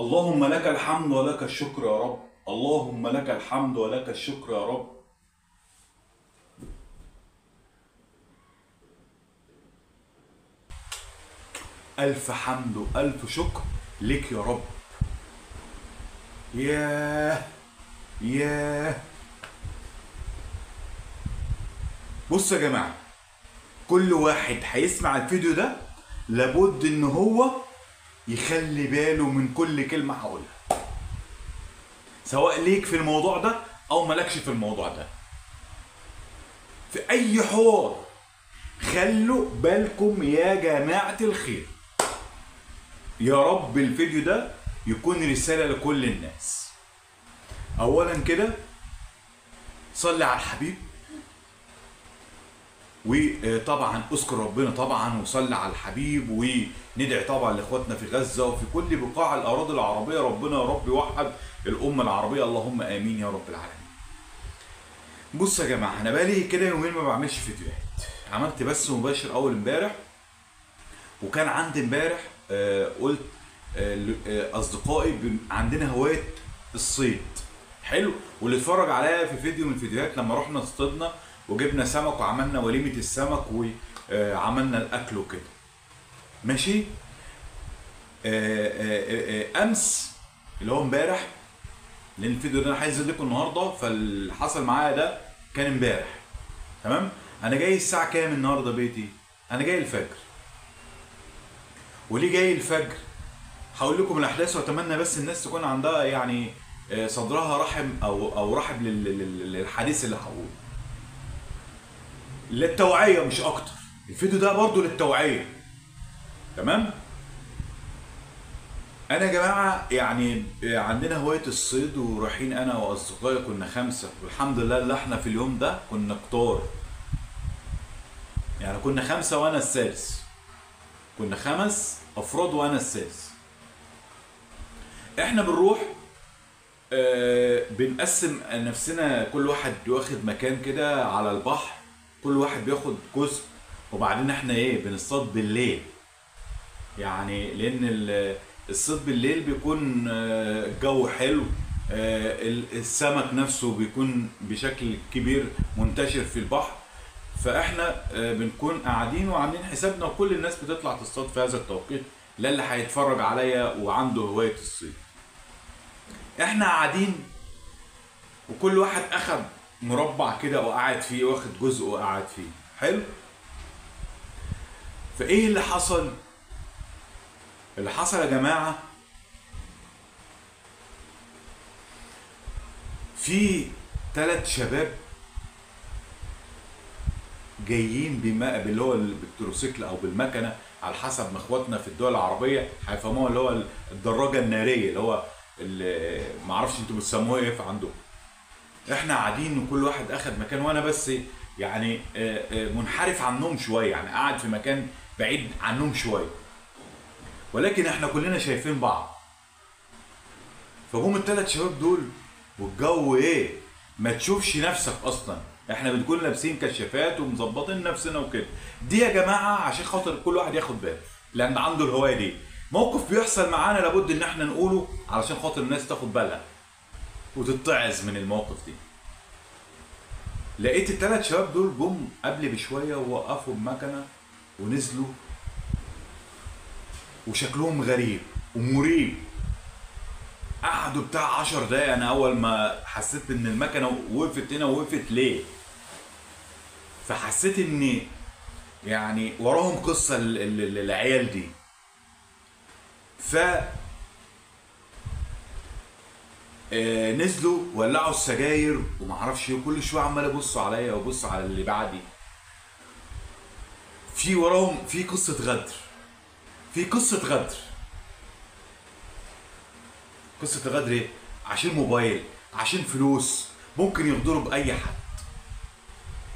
اللهم لك الحمد ولك الشكر يا رب. اللهم لك الحمد ولك الشكر يا رب. ألف حمد وألف شكر لك يا رب. ياه ياه. بصوا يا جماعة، كل واحد هيسمع الفيديو ده لابد ان هو يخلي باله من كل كلمة هقولها، سواء ليك في الموضوع ده او مالكش في الموضوع ده. في اي حوار خلوا بالكم يا جماعة الخير. يا رب الفيديو ده يكون رسالة لكل الناس. اولا كده صلي على الحبيب، وطبعا اذكر ربنا طبعا وصلي على الحبيب، وندعي طبعا لاخواتنا في غزه وفي كل بقاع الاراضي العربيه. ربنا يا رب يوحد الامه العربيه، اللهم امين يا رب العالمين. بصوا يا جماعه، انا بقالي كده يومين ما بعملش فيديوهات. عملت بس مباشر اول امبارح، وكان عندي امبارح قلت اصدقائي عندنا هوايه الصيد حلو، واللي اتفرج عليا في فيديو من الفيديوهات لما رحنا اصطدنا وجبنا سمك وعملنا وليمه السمك وعملنا الاكل وكده ماشي. امس اللي هو امبارح، لان الفيديو ده انا عايز لكم النهارده، فاللي حصل معايا ده كان امبارح تمام. انا جاي الساعه كام النهارده بيتي؟ انا جاي الفجر. وليه جاي الفجر؟ هقول لكم الاحداث، واتمنى بس الناس تكون عندها يعني صدرها رحم او رحب للحديث اللي هقوله، للتوعيه مش اكتر. الفيديو ده برضو للتوعيه تمام. انا يا جماعه يعني عندنا هوايه الصيد، ورايحين انا واصدقائي، كنا 5، والحمد لله اللي احنا في اليوم ده كنا كتار. يعني كنا 5 وانا السادس، كنا 5 افراد وانا السادس. احنا بنروح بنقسم نفسنا، كل واحد واخد مكان كده على البحر، كل واحد بياخد جزء، وبعدين احنا بنصطاد بالليل. يعني لان الصيد بالليل بيكون الجو حلو، السمك نفسه بيكون بشكل كبير منتشر في البحر، فاحنا بنكون قاعدين وعاملين حسابنا، وكل الناس بتطلع تصطاد في هذا التوقيت، لا اللي هيتفرج عليا وعنده هواية الصيد. احنا قاعدين وكل واحد اخد مربع كده وقعد فيه، واخد جزء وقعد فيه حلو. فايه اللي حصل؟ اللي حصل يا جماعه، في 3 شباب جايين باللي هو بالتروسيكل او بالمكنه، على حسب ما اخواتنا في الدول العربيه هيفهموها، اللي هو الدراجه الناريه، اللي هو ما اعرفش انتوا بتسموها ايه في عندكم. احنا قاعدين وكل واحد اخد مكان، وانا بس يعني منحرف عنهم شويه، يعني قاعد في مكان بعيد عنهم شويه، ولكن احنا كلنا شايفين بعض. فهم ال3 شباب دول، والجو ما تشوفش نفسك اصلا. احنا بنكون لابسين كشافات ومظبطين نفسنا وكده. دي يا جماعه عشان خاطر كل واحد ياخد باله، لان عنده الهوايه دي. موقف بيحصل معانا لابد ان احنا نقوله علشان خاطر الناس تاخد بالها وتتعظ من الموقف دي. لقيت ال3 شباب دول جم قبل بشويه ووقفوا المكنه ونزلوا، وشكلهم غريب ومريب. قعدوا بتاع 10 دقايق. انا اول ما حسيت ان المكنه وقفت هنا، وقفت ليه؟ فحسيت ان يعني وراهم قصه العيال دي. ف نزلوا ولعوا السجاير ومعرفش ايه، كل شويه عمال ابص عليا وابص على اللي بعدي. في وراهم في قصه غدر، في قصه غدر. قصه الغدر ايه؟ عشان موبايل، عشان فلوس، ممكن يغدروا باي حد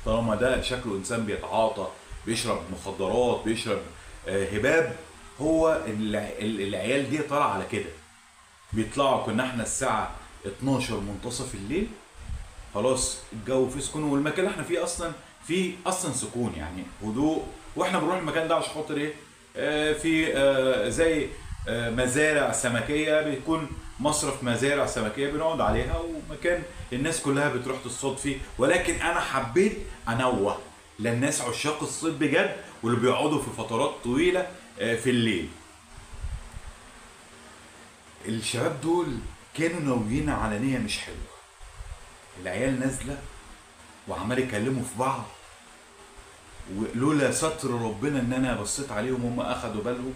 طالما ده شكله انسان بيتعاطى، بيشرب مخدرات، بيشرب هباب. هو العيال دي طالعه على كده. بيطلعوا، كنا احنا الساعه 12 منتصف الليل، خلاص الجو فيه سكون، والمكان اللي احنا فيه اصلا سكون، يعني هدوء. واحنا بنروح المكان ده عشان خاطر ايه؟ في زي مزارع سمكيه، بيكون مصرف مزارع سمكيه بنقعد عليها، ومكان الناس كلها بتروح تصطاد فيه. ولكن انا حبيت انوه للناس عشاق الصيد بجد، واللي بيقعدوا في فترات طويله في الليل. الشباب دول كانوا ناويين على نيه مش حلوه. العيال نازله وعمال يكلموا في بعض، ولولا ستر ربنا ان انا بصيت عليهم هم اخدوا بالهم.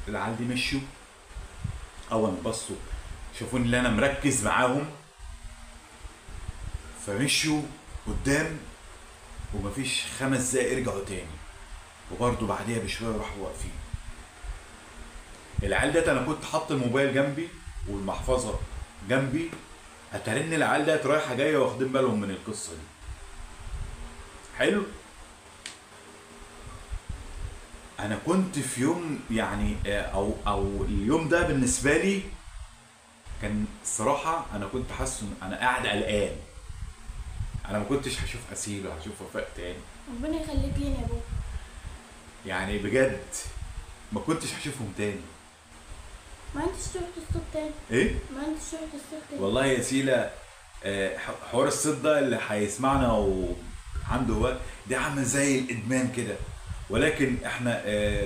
العيال دي مشوا، اول ما بصوا شافوني اللي انا مركز معاهم فمشوا قدام، ومفيش 5 دقايق رجعوا تاني، وبرضه بعديها بشويه راحوا واقفين. العيال ديت انا كنت حاطط الموبايل جنبي والمحفظه جنبي، اترن العيال ديت رايحه جايه واخدين بالهم من القصه دي. حلو. انا كنت في يوم يعني او اليوم ده بالنسبه لي كان الصراحه انا كنت حاسس ان انا قاعد قلقان. انا ما كنتش هشوف اسيل وهشوف وفاء تاني، ربنا يخليك لينا يا بابا. يعني بجد ما كنتش هشوفهم تاني. ما انتش رحت الصيد تاني. ايه؟ ما انتش رحت الصيد تاني. والله يا سيلا حوار الصيد ده اللي هيسمعنا وعنده وقت ده عامل زي الادمان كده. ولكن احنا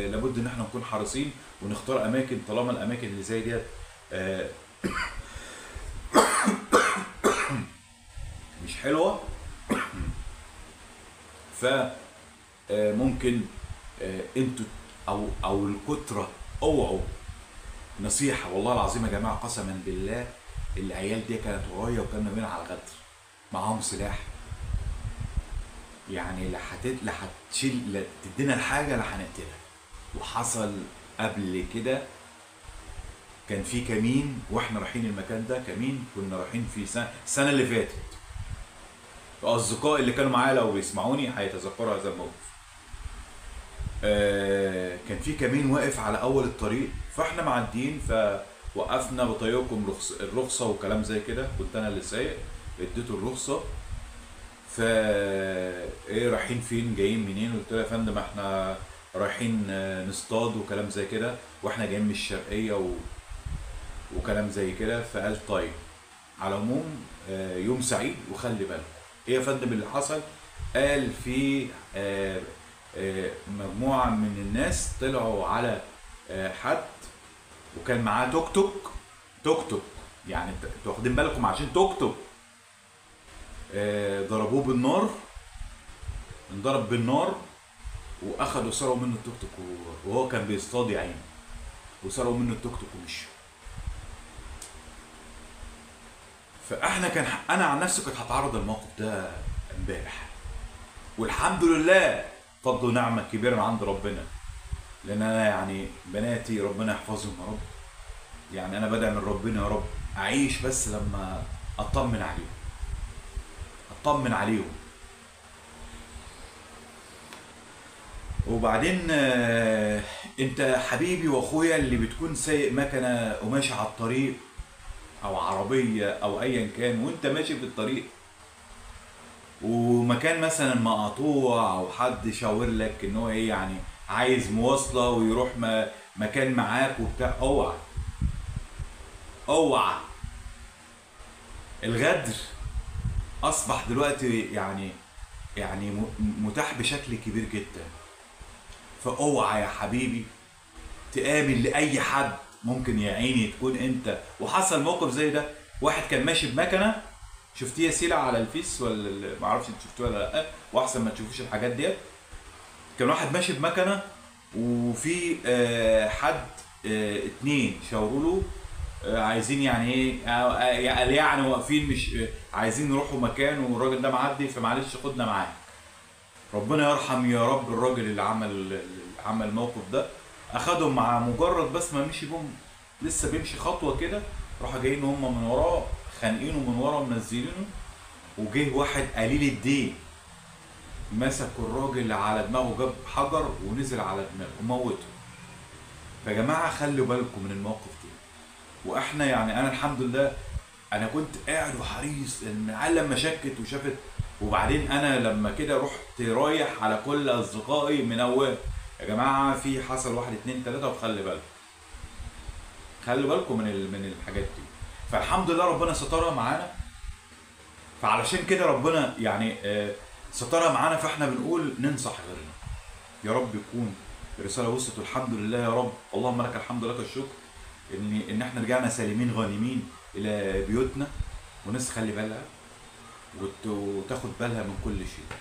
لابد ان احنا نكون حريصين ونختار اماكن، طالما الاماكن اللي زي ديت مش حلوه ف ممكن انتوا او الكتره اوعوا. نصيحه والله العظيم يا جماعه، قسما بالله العيال دي كانت ورايا وكانوا ناويين على الغدر، معاهم سلاح. يعني لا هتشيل، لا تدينا الحاجه لا هنقتلها. وحصل قبل كده كان في كمين واحنا رايحين المكان ده، كمين كنا رايحين في السنه اللي فاتت. اصدقائي اللي كانوا معايا لو بيسمعوني هيتذكروا هذا الموقف. كان في كمين واقف على اول الطريق، فاحنا معديين فوقفنا بطيقكم الرخصه وكلام زي كده. كنت انا اللي سايق، اديته الرخصه. ايه رايحين فين، جايين منين؟ قلت له يا فندم احنا رايحين نصطاد وكلام زي كده، واحنا جايين من الشرقيه وكلام زي كده. فقال طيب على العموم يوم سعيد وخلي بالك. ايه يا فندم اللي حصل؟ قال في مجموعه من الناس طلعوا على حد وكان معاه توك توك، يعني انتوا واخدين بالكم عشان توك توك. ضربوه بالنار، انضرب بالنار، واخدوا سرقوا منه التوك توك وهو كان بيصطاد يا عيني، وسرقوا منه التوك توك ومشوا. فاحنا انا عن نفسي كنت هتعرض الموقف ده امبارح، والحمد لله فضل ونعمه كبيره من عند ربنا. لان انا يعني بناتي ربنا يحفظهم يا رب، يعني انا بدعي من ربنا يا رب اعيش بس لما اطمن عليهم. وبعدين انت حبيبي واخويا اللي بتكون سايق مكنه وماشي على الطريق او عربيه او ايا كان، وانت ماشي في الطريق ومكان مثلا مقطوع او حد شاور لك ان هو ايه يعني عايز مواصله ويروح مكان معاك وبتاع، اوعى. الغدر اصبح دلوقتي يعني متاح بشكل كبير جدا. فاوعى يا حبيبي تآمن لاي حد، ممكن يا عيني تكون انت. وحصل موقف زي ده، واحد كان ماشي بمكنه، شفتيه يا سيلا على الفيس ولا ما اعرفش انت شفتوها ولا لا، واحسن ما تشوفوش الحاجات ديت. كان واحد ماشي بمكنه وفي حد 2 شاوروا له عايزين يعني ايه، قال يعني واقفين مش عايزين يروحوا مكان والراجل ده معدي فمعلش خدنا معاك. ربنا يرحم يا رب الراجل اللي عمل الموقف ده. اخدهم مع مجرد بس ما مشي بهم لسه بيمشي خطوه كده، راحوا جايين هم من وراه خانقينه من ورا منزلينه. وجه واحد قليل الدين مسك الراجل على دماغه، جاب حجر ونزل على دماغه وموته. فيا جماعه خلوا بالكم من الموقف ده. واحنا يعني انا الحمد لله انا كنت قاعد وحريص ان العيال لما شكت وشافت. وبعدين انا لما كده رحت رايح على كل اصدقائي من اول يا جماعه في حصل 1 2 3 وخلي بالكم. خلوا بالكم من الحاجات دي. فالحمد لله ربنا سترها معانا. فعلشان كده ربنا يعني سترها معانا، فاحنا بنقول ننصح غيرنا. يا رب يكون الرساله وصلت، والحمد لله يا رب. اللهم لك الحمد لك الشكر ان احنا رجعنا سالمين غانمين الى بيوتنا، وناس تخلي بالها وتاخد بالها من كل شيء.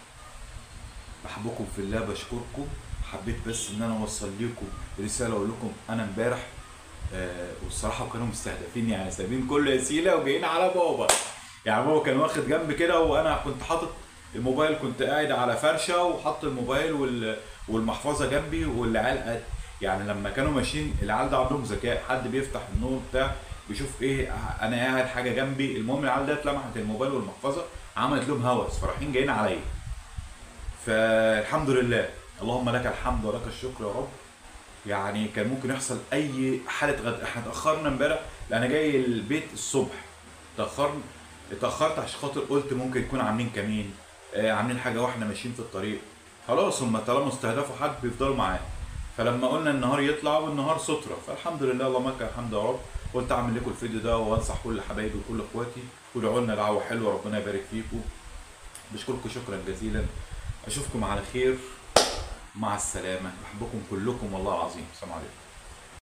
بحبكم في الله، بشكركم. حبيت بس ان انا اوصل لكم رساله، اقول لكم انا امبارح والصراحه كانوا مستهدفين، يعني سايبين كل وسيله وجايين على بابا. يعني بابا كان واخد جنب كده، وانا كنت حاطط الموبايل، كنت قاعد على فرشه وحط الموبايل والمحفظه جنبي، والعيال يعني لما كانوا ماشيين، العيال ده عندهم ذكاء، حد بيفتح النور بتاع بيشوف ايه انا قاعد حاجه جنبي. المهم العيال ده لمحت الموبايل والمحفظه، عملت لهم هوس، فرايحين جايين عليا. فالحمد لله، اللهم لك الحمد ولك الشكر يا رب. يعني كان ممكن يحصل اي حاله غد. احنا اتاخرنا امبارح، لان انا جاي البيت الصبح، اتاخرت عشان خاطر قلت ممكن يكون عاملين كمين، عاملين حاجه واحنا ماشيين في الطريق. خلاص هم طالما استهدفوا حد بيفضلوا معاه. فلما قلنا النهار يطلع، والنهار ستره، فالحمد لله اللهم لك الحمد يا رب. قلت اعمل لكم الفيديو ده وانصح كل حبايبي وكل اخواتي، وادعوا لنا دعوه حلوه، ربنا يبارك فيكم. بشكركم شكرا جزيلا. اشوفكم على خير، مع السلامه. بحبكم كلكم والله العظيم. السلام عليكم.